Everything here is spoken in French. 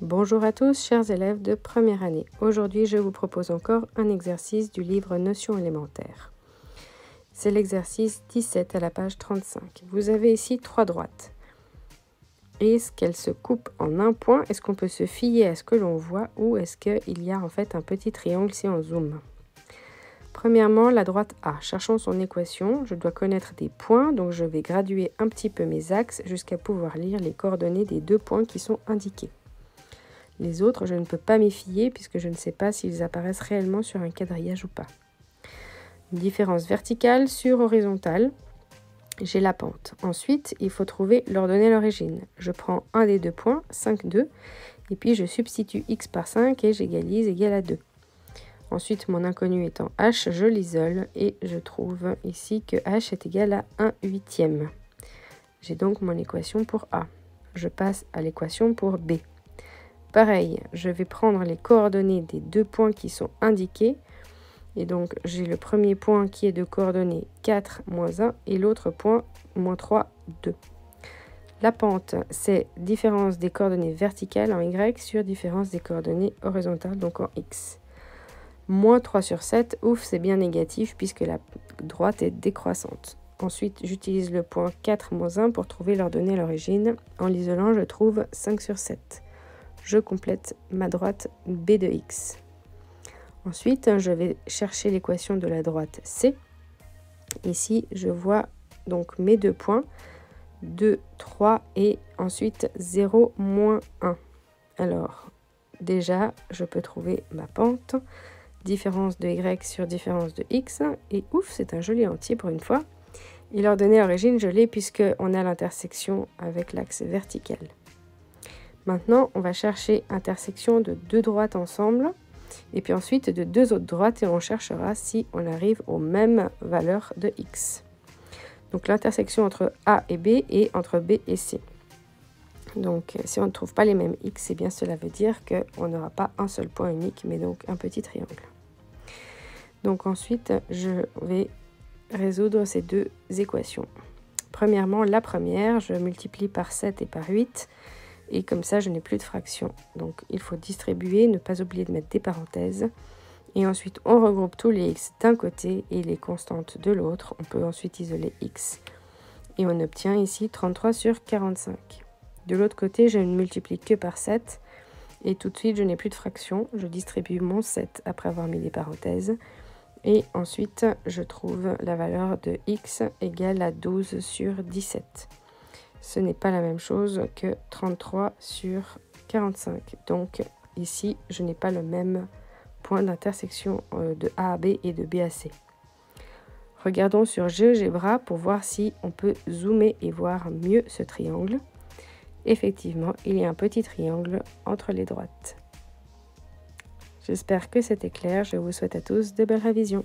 Bonjour à tous, chers élèves de première année. Aujourd'hui, je vous propose encore un exercice du livre Notions élémentaires. C'est l'exercice 17 à la page 35. Vous avez ici 3 droites. Est-ce qu'elles se coupent en un point? Est-ce qu'on peut se fier à ce que l'on voit ou est-ce qu'il y a en fait un petit triangle si on zoome? Premièrement, la droite A. Cherchons son équation. Je dois connaître des points, donc je vais graduer un petit peu mes axes jusqu'à pouvoir lire les coordonnées des 2 points qui sont indiqués. Les autres, je ne peux pas m'y fier puisque je ne sais pas s'ils apparaissent réellement sur un quadrillage ou pas. Une différence verticale sur horizontale, j'ai la pente. Ensuite, il faut trouver l'ordonnée à l'origine. Je prends un des 2 points, 5, 2, et puis je substitue x par 5 et j'égalise égal à 2. Ensuite, mon inconnu étant h, je l'isole et je trouve ici que h est égal à 1/8. J'ai donc mon équation pour A. Je passe à l'équation pour B. Pareil, je vais prendre les coordonnées des 2 points qui sont indiqués. Et donc, j'ai le premier point qui est de coordonnées 4, moins 1, et l'autre point, moins 3, 2. La pente, c'est différence des coordonnées verticales en y sur différence des coordonnées horizontales, donc en x. Moins 3 sur 7, ouf, c'est bien négatif puisque la droite est décroissante. Ensuite, j'utilise le point 4, moins 1 pour trouver l'ordonnée à l'origine. En l'isolant, je trouve 5 sur 7. Je complète ma droite B de x. Ensuite, je vais chercher l'équation de la droite C. Ici, je vois donc mes 2 points, 2, 3 et ensuite 0, moins 1. Alors, déjà, je peux trouver ma pente, différence de y sur différence de x, et ouf, c'est un joli entier pour une fois. Et l'ordonnée à l'origine, je l'ai puisqu'on a l'intersection avec l'axe vertical. Maintenant, on va chercher intersection de 2 droites ensemble, et puis ensuite de 2 autres droites, et on cherchera si on arrive aux mêmes valeurs de x. Donc l'intersection entre A et B et entre B et C. Donc si on ne trouve pas les mêmes x, eh bien cela veut dire qu'on n'aura pas un seul point unique, mais donc un petit triangle. Donc ensuite, je vais résoudre ces 2 équations. Premièrement, la première, je multiplie par 7 et par 8. Et comme ça, je n'ai plus de fraction. Donc, il faut distribuer, ne pas oublier de mettre des parenthèses. Et ensuite, on regroupe tous les x d'un côté et les constantes de l'autre. On peut ensuite isoler x. Et on obtient ici 33 sur 45. De l'autre côté, je ne multiplie que par 7. Et tout de suite, je n'ai plus de fraction. Je distribue mon 7 après avoir mis des parenthèses. Et ensuite, je trouve la valeur de x égale à 12 sur 17. Ce n'est pas la même chose que 33 sur 45. Donc ici, je n'ai pas le même point d'intersection de A à B et de B à C. Regardons sur GeoGebra pour voir si on peut zoomer et voir mieux ce triangle. Effectivement, il y a un petit triangle entre les droites. J'espère que c'était clair. Je vous souhaite à tous de belles révisions.